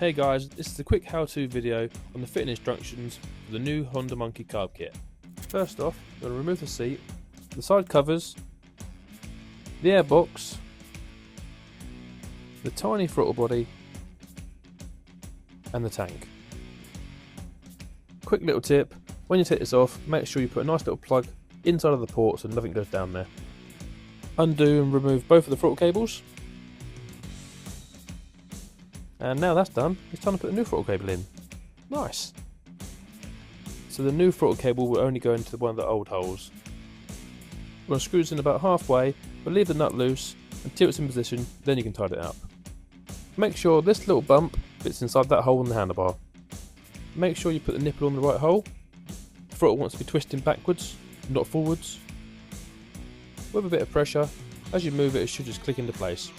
Hey guys, this is a quick how-to video on the fitting instructions for the new Honda Monkey Carb kit. First off, you're going to remove the seat, the side covers, the airbox, the tiny throttle body and the tank. Quick little tip, when you take this off, make sure you put a nice little plug inside of the port so nothing goes down there. Undo and remove both of the throttle cables. And now that's done, it's time to put the new throttle cable in. Nice! So the new throttle cable will only go into one of the old holes. We're going to screw this in about halfway, but leave the nut loose until it's in position, then you can tighten it up. Make sure this little bump fits inside that hole in the handlebar. Make sure you put the nipple on the right hole. The throttle wants to be twisting backwards, not forwards. With a bit of pressure, as you move it, it should just click into place.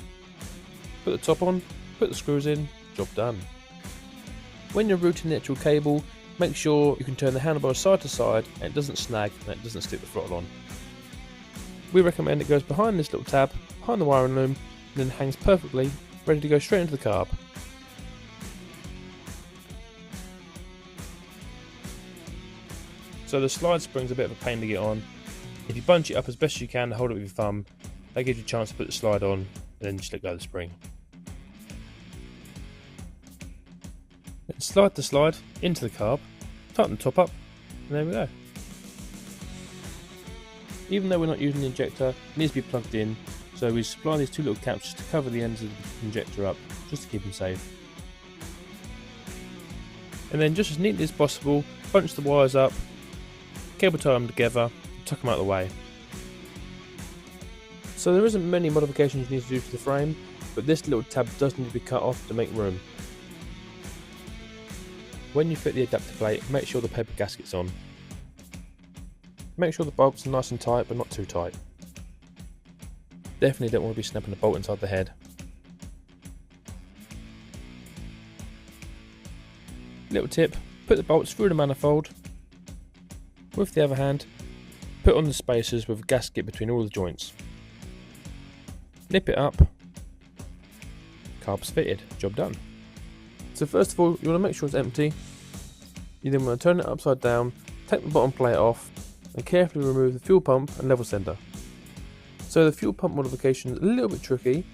Put the top on, put the screws in, job done. When you're routing the actual cable, make sure you can turn the handlebar side to side and it doesn't snag and it doesn't stick the throttle on. We recommend it goes behind this little tab, behind the wiring loom, and then hangs perfectly, ready to go straight into the carb. So the slide spring's a bit of a pain to get on. If you bunch it up as best you can and hold it with your thumb, that gives you a chance to put the slide on and then just let go of the spring. Then slide the slide into the carb, tighten the top up, and there we go. Even though we're not using the injector, it needs to be plugged in, so we supply these two little caps just to cover the ends of the injector up, just to keep them safe. And then just as neatly as possible, bunch the wires up, cable tie them together, and tuck them out of the way. So there isn't many modifications you need to do to the frame, but this little tab does need to be cut off to make room. When you fit the adapter plate, make sure the paper gasket's on. Make sure the bolts are nice and tight, but not too tight. Definitely don't want to be snapping a bolt inside the head. Little tip, put the bolts through the manifold. With the other hand, put on the spacers with a gasket between all the joints. Nip it up. Carb's fitted, job done. So first of all, you want to make sure it's empty. You then want to turn it upside down, take the bottom plate off, and carefully remove the fuel pump and level sender. So the fuel pump modification is a little bit tricky,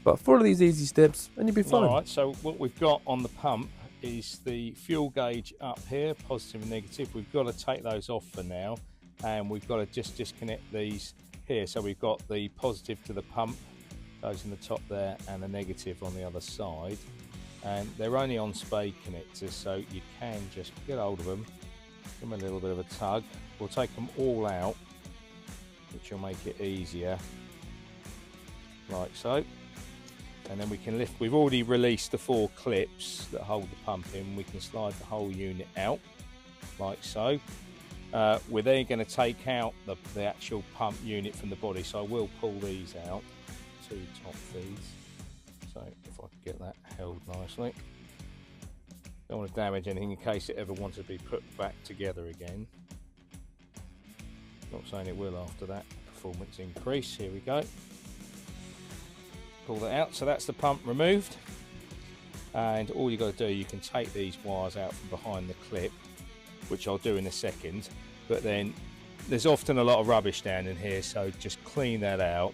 but follow these easy steps and you'll be fine. Alright, so what we've got on the pump is the fuel gauge up here, positive and negative. We've got to take those off for now, and we've got to just disconnect these here. So we've got the positive to the pump, goes in the top there, and the negative on the other side. And they're only on spade connectors, so you can just get hold of them, give them a little bit of a tug. We'll take them all out, which will make it easier, like so. And then we can lift. We've already released the 4 clips that hold the pump in. We can slide the whole unit out, like so. We're then going to take out the actual pump unit from the body, so I will pull these out, 2 top feeds. So if I can get that held nicely. Don't want to damage anything in case it ever wants to be put back together again. Not saying it will after that performance increase. Here we go. Pull that out. So that's the pump removed. And all you've got to do, you can take these wires out from behind the clip, which I'll do in a second. But then there's often a lot of rubbish down in here, so just clean that out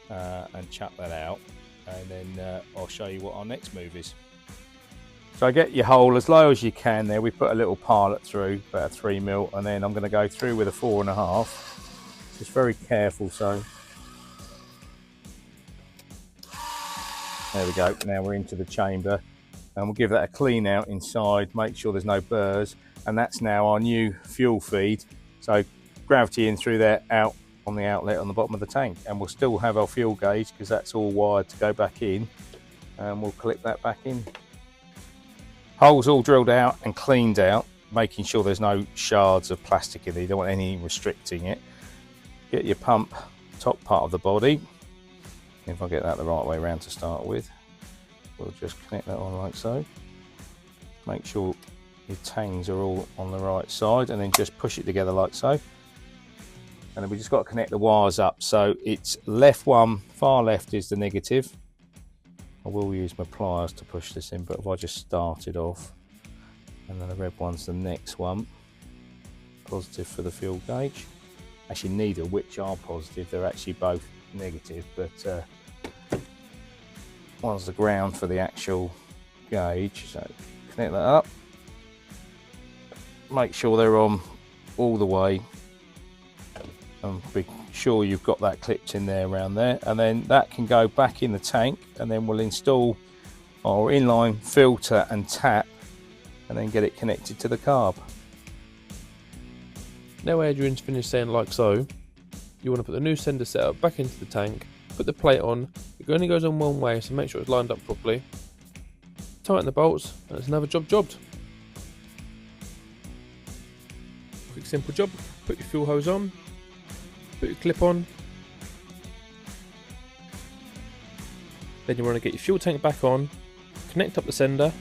and chuck that out. And then I'll show you what our next move is. So get your hole as low as you can there. We put a little pilot through, about a 3mm, and then I'm going to go through with a 4.5. Just very careful, so. There we go, now we're into the chamber. And we'll give that a clean out inside, make sure there's no burrs. And that's now our new fuel feed. So gravity in through there, out on the outlet on the bottom of the tank, and we'll still have our fuel gauge because that's all wired to go back in, and we'll clip that back in. Holes all drilled out and cleaned out, making sure there's no shards of plastic in there. You don't want any restricting it. Get your pump top part of the body. If I get that the right way around to start with, we'll just connect that on like so. Make sure your tangs are all on the right side, and then just push it together like so. And then we just got to connect the wires up. So it's left one, far left is the negative, I will use my pliers to push this in, but if I just start it off, and then the red one's the next one, positive for the fuel gauge. Actually, neither of which are positive, they're actually both negative, but one's the ground for the actual gauge. So connect that up, make sure they're on all the way, and be sure you've got that clipped in there around there, and then that can go back in the tank, and then we'll install our inline filter and tap, and then get it connected to the carb. Now Adrian's finished saying like so, you want to put the new sender setup back into the tank, put the plate on. It only goes on one way, so make sure it's lined up properly. Tighten the bolts, and it's another jobbed. Quick simple job. Put your fuel hose on, put your clip on, then you want to get your fuel tank back on, connect up the sender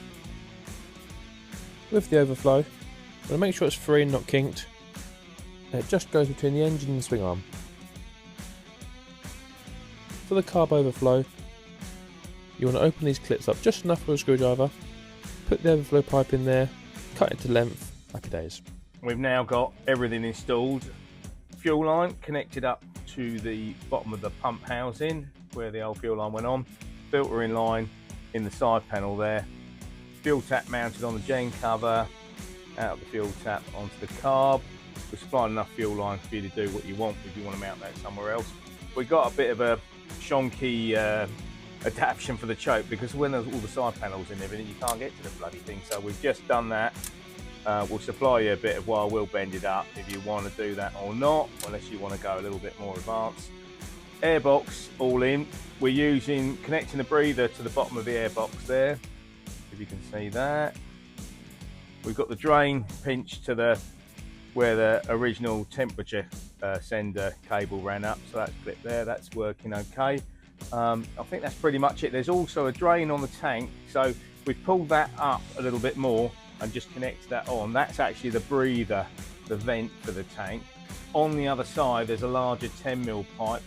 with the overflow, and make sure it's free and not kinked, and it just goes between the engine and the swing arm. For the carb overflow, you want to open these clips up just enough for a screwdriver, put the overflow pipe in there, cut it to length, happy days. We've now got everything installed. Fuel line connected up to the bottom of the pump housing where the old fuel line went on, filter in line in the side panel there, fuel tap mounted on the gen cover, out of the fuel tap onto the carb. We're supplying enough fuel line for you to do what you want if you want to mount that somewhere else. We've got a bit of a shonky adaptation for the choke, because when there's all the side panels and everything, you can't get to the bloody thing, so we've just done that. We'll supply you a bit of wire, we'll bend it up if you want to do that or not, unless you want to go a little bit more advanced. Airbox all in. We're using, connecting the breather to the bottom of the airbox there, if you can see that. We've got the drain pinched to the where the original temperature sender cable ran up, so that's clipped there, that's working okay. I think that's pretty much it. There's also a drain on the tank, so we've pulled that up a little bit more and just connect that on. That's actually the breather, the vent for the tank. On the other side there's a larger 10mm pipe,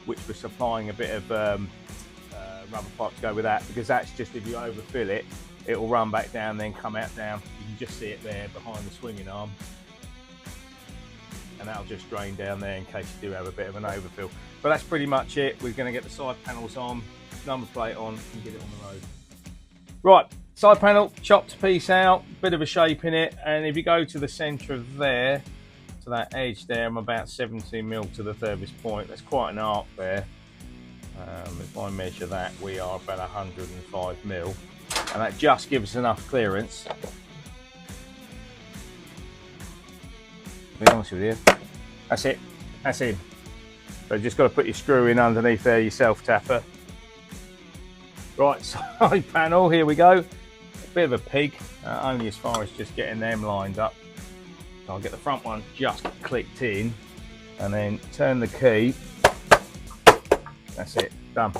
which we're supplying a bit of rubber pipe to go with that, because that's just, if you overfill it, it will run back down, then come out down. You can just see it there behind the swinging arm, and that'll just drain down there in case you do have a bit of an overfill. But that's pretty much it. We're going to get the side panels on, number plate on, and get it on the road. Right, side panel chopped to piece out, bit of a shape in it, and if you go to the centre of there, to that edge there, I'm about 17mm to the furthest point. That's quite an arc there. If I measure that, we are about 105mm, and that just gives us enough clearance. To be honest with you, that's it, that's in. So you just got to put your screw in underneath there, your self-tapper. Right, side panel, here we go. A bit of a pig, only as far as just getting them lined up. So I'll get the front one just clicked in, and then turn the key. That's it, done.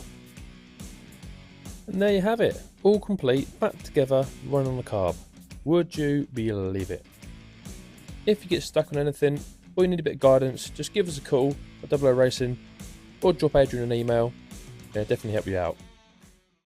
And there you have it, all complete, back together, running on the carb. Would you believe it? If you get stuck on anything, or you need a bit of guidance, just give us a call at 00 Racing, or drop Adrian an email. They'll definitely help you out.